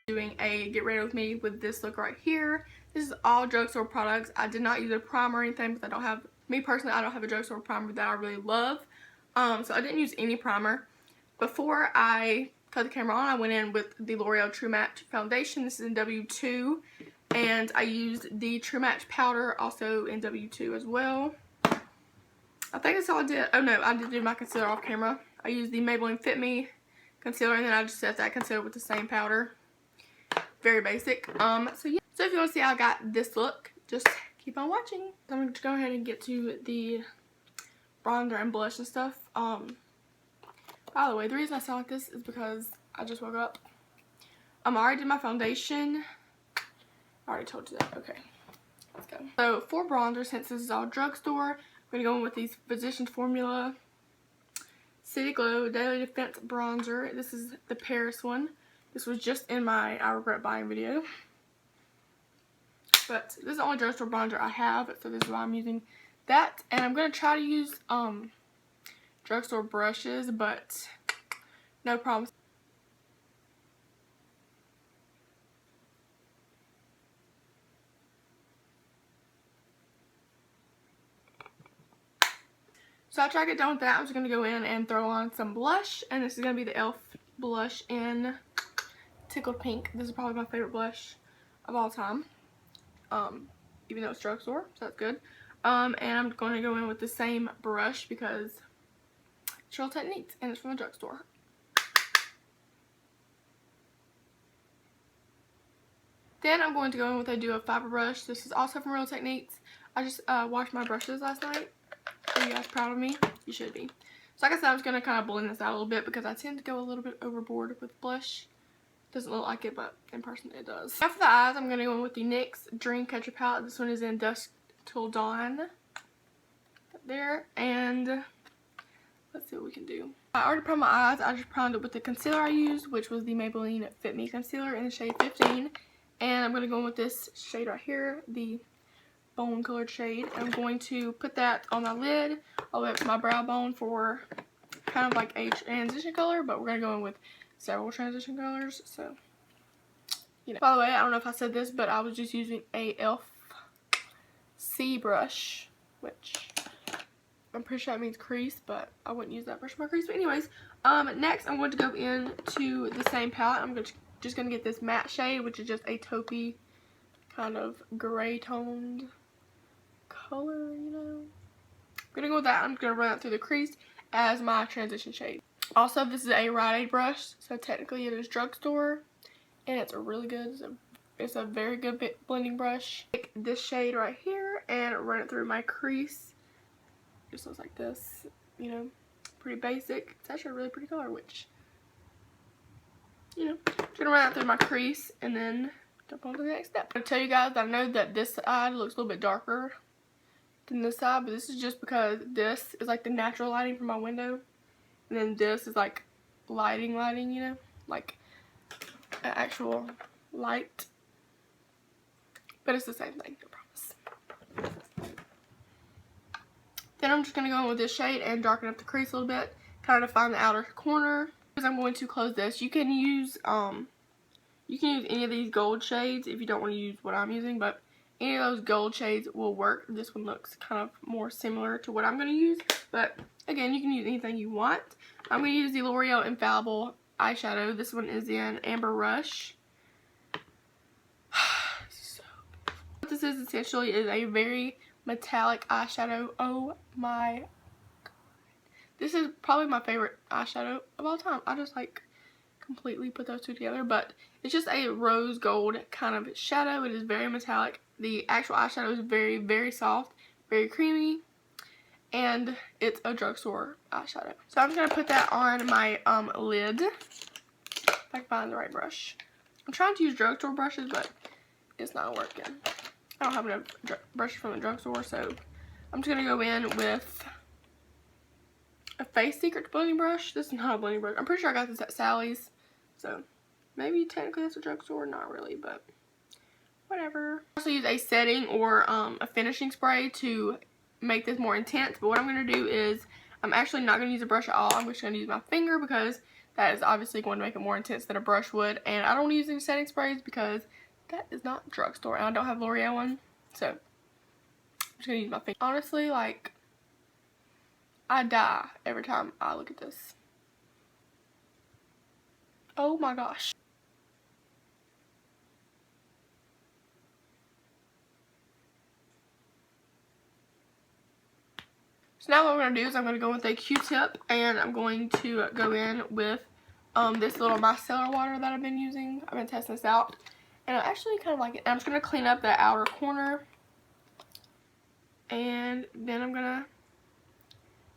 Doing a get ready with me with this look right here. This is all drugstore products. I did not use a primer or anything because I don't have, me personally, I don't have a drugstore primer that I really love. So I didn't use any primer. Before I cut the camera on, I went in with the L'Oreal True Match foundation. This is in W2. And I used the True Match powder also in W2 as well. I think that's all I did. Oh no, I did do my concealer off camera. I used the Maybelline FitMe concealer, and then I just set that concealer with the same powder. Very basic. So yeah. So if you want to see how I got this look, just keep on watching. I'm going to go ahead and get to the bronzer and blush and stuff. By the way, the reason I sound like this is because I just woke up. I already did my foundation. I already told you that. Okay, let's go. So for bronzer, since this is all drugstore, I'm going to go in with these Physicians Formula City Glow Daily Defense Bronzer. This is the Paris one. This was just in my I Regret Buying video. But this is the only drugstore bronzer I have, so this is why I'm using that. And I'm going to try to use drugstore brushes, but no promise. So after I get done with that, I'm just going to go in and throw on some blush. And this is going to be the E.l.f. blush in Tickled Pink. This is probably my favorite blush of all time. Even though it's drugstore, so that's good. And I'm going to go in with the same brush because it's Real Techniques and it's from the drugstore. Then I'm going to go in with a Duo Fiber brush. This is also from Real Techniques. I just washed my brushes last night. Are you guys proud of me? You should be. So like I said, I'm just going to kind of blend this out a little bit because I tend to go a little bit overboard with blush. Doesn't look like it, but in person it does. After the eyes, I'm going to go in with the NYX Dreamcatcher palette. This one is in Dusk Till Dawn. There. And let's see what we can do. I already primed my eyes. I just primed it with the concealer I used, which was the Maybelline FitMe concealer in the shade 15. And I'm going to go in with this shade right here, the bone colored shade. I'm going to put that on my lid all the way up to my brow bone for kind of like a transition color, but we're going to go in with several transition colors, so you know. By the way, I don't know if I said this, but I was just using a E.l.f. C brush, which I'm pretty sure that means crease, but I wouldn't use that brush for my crease. But anyways, next I'm going to go into the same palette. I'm just going to get this matte shade, which is just a taupey kind of gray toned color, you know. I'm going to go with that. I'm going to run it through the crease as my transition shade. Also, this is a Rite Aid brush, so technically it is drugstore, and it's a really good, it's a very good blending brush. Take this shade right here and run it through my crease. It just looks like this, you know, pretty basic. It's actually a really pretty color, which, you know, I'm just going to run that through my crease and then jump on to the next step. I'm going to tell you guys that I know that this side looks a little bit darker than this side, but this is just because this is like the natural lighting from my window. And then this is like lighting, you know, like an actual light. But it's the same thing, I promise. Then I'm just going to go in with this shade and darken up the crease a little bit, kind of define the outer corner. Because I'm going to close this. You can use any of these gold shades if you don't want to use what I'm using, but any of those gold shades will work. This one looks kind of more similar to what I'm going to use, but again, you can use anything you want. I'm going to use the L'Oreal Infallible eyeshadow. This one is in Amber Rush. So what this is essentially is a very metallic eyeshadow. Oh my god. This is probably my favorite eyeshadow of all time. I just like completely put those two together, but it's just a rose gold kind of shadow. It is very metallic. The actual eyeshadow is very, very soft, very creamy, and it's a drugstore eyeshadow. So I'm just going to put that on my lid, if I can find the right brush. I'm trying to use drugstore brushes, but it's not working. I don't have enough brushes from the drugstore, so I'm just going to go in with a Face Secrets blending brush. This is not a blending brush. I'm pretty sure I got this at Sally's, so maybe technically it's a drugstore, not really, but whatever. I also use a setting or a finishing spray to make this more intense, but what I'm going to do is I'm actually not going to use a brush at all. I'm just going to use my finger because that is obviously going to make it more intense than a brush would. And I don't want to use any setting sprays because that is not Drugstore, and I don't have L'Oreal one, so I'm just going to use my finger. Honestly, like, I die every time I look at this. Oh my gosh. So now what we're going to do is I'm going to go with a Q-tip, and I'm going to go in with this little micellar water that I've been using. I've been testing this out, and I actually kind of like it. And I'm just going to clean up the outer corner, and then I'm going to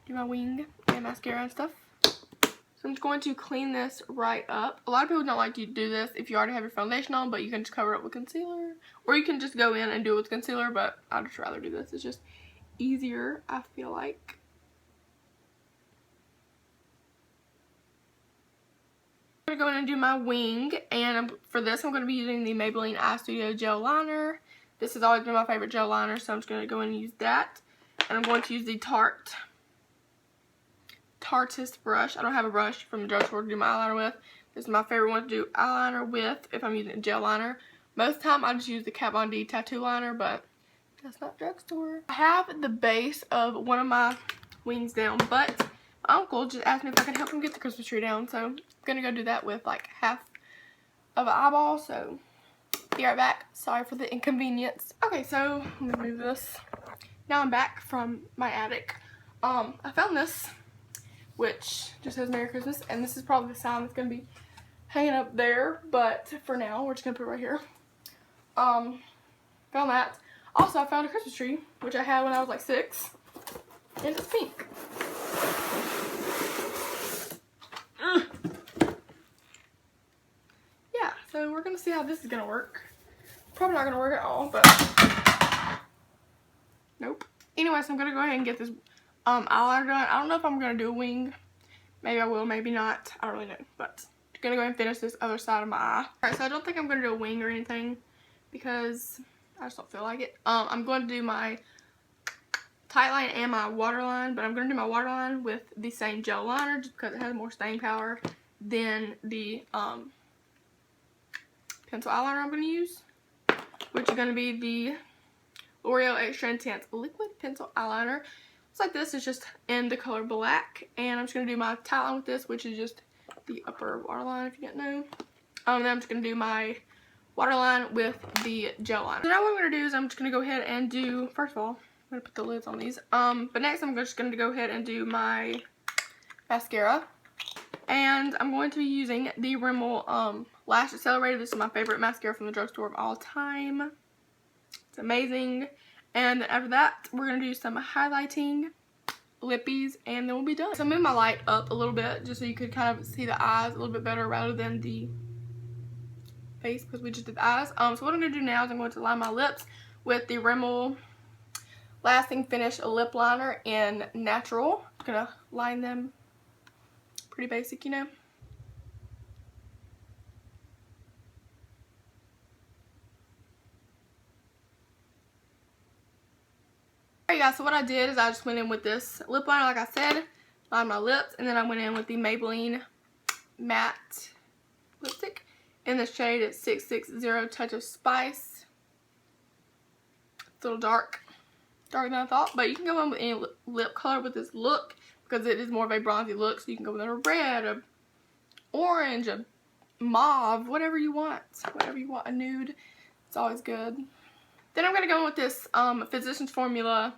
do my wing and mascara and stuff. So I'm just going to clean this right up. A lot of people don't like to do this if you already have your foundation on, but you can just cover it with concealer. Or you can just go in and do it with concealer, but I'd just rather do this. It's just easier, I feel like. I'm going to go in and do my wing, and for this I'm going to be using the Maybelline EyeStudio Gel Liner. This has always been my favorite gel liner, so I'm just going to go in and use that. And I'm going to use the Tarteist brush. I don't have a brush from the drugstore to do my eyeliner with. This is my favorite one to do eyeliner with if I'm using a gel liner. Most of the time I just use the Kat Von D tattoo liner, but that's not drugstore. I have the base of one of my wings down, but my uncle just asked me if I could help him get the Christmas tree down, so I'm gonna go do that with like half of an eyeball. So be right back. Sorry for the inconvenience. Okay, so let me move this. Now I'm back from my attic. I found this, which just says Merry Christmas, and this is probably the sign that's gonna be hanging up there, but for now we're just gonna put it right here. Found that. Also, I found a Christmas tree, which I had when I was like 6, and it's pink. Yeah, so we're gonna see how this is gonna work. Probably not gonna work at all, but nope. Anyway, so I'm gonna go ahead and get this eyeliner done. I don't know if I'm gonna do a wing. Maybe I will, maybe not. I don't really know, but I'm gonna go ahead and finish this other side of my eye. Alright, so I don't think I'm gonna do a wing or anything because I just don't feel like it. I'm going to do my tight line and my waterline, but I'm going to do my waterline with the same gel liner just because it has more staying power than the pencil eyeliner I'm going to use, which is going to be the L'Oreal Extra Intense Liquid Pencil Eyeliner. It's like this. It's just in the color black, and I'm just going to do my tight line with this, which is just the upper waterline if you didn't know. Then I'm just going to do my waterline with the gel liner. So now what I'm going to do is I'm just going to go ahead and do, first of all, I'm going to put the lids on these. But next I'm just going to go ahead and do my mascara. And I'm going to be using the Rimmel Lash Accelerator. This is my favorite mascara from the drugstore of all time. It's amazing. And after that, we're going to do some highlighting, lippies, and then we'll be done. So I'm moving my light up a little bit just so you could kind of see the eyes a little bit better rather than the face because we just did the eyes. So what I'm going to do now is I'm going to line my lips with the Rimmel Lasting Finish Lip Liner in Natural. I'm going to line them pretty basic, you know. Alright guys, so what I did is I just went in with this lip liner like I said, lined my lips, and then I went in with the Maybelline Matte Lipstick in the shade at 660 Touch of Spice. It's a little darker than I thought, but you can go in with any lip color with this look because it is more of a bronzy look, so you can go with a red, a orange, a mauve, whatever you want, a nude. It's always good. Then I'm going to go in with this Physicians Formula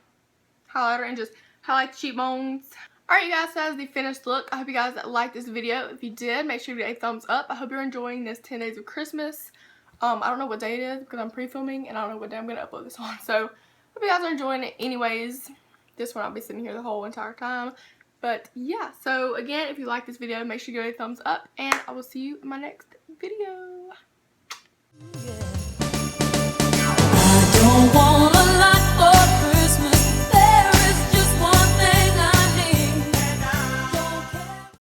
highlighter and just highlight the cheekbones. Alright you guys, so that is the finished look. I hope you guys liked this video. If you did, make sure you give it a thumbs up. I hope you're enjoying this 10 days of Christmas. I don't know what day it is because I'm pre-filming and I don't know what day I'm going to upload this on. So, hope you guys are enjoying it anyways. This one I'll be sitting here the whole entire time. But yeah, so again, if you like this video, make sure you give it a thumbs up and I will see you in my next video.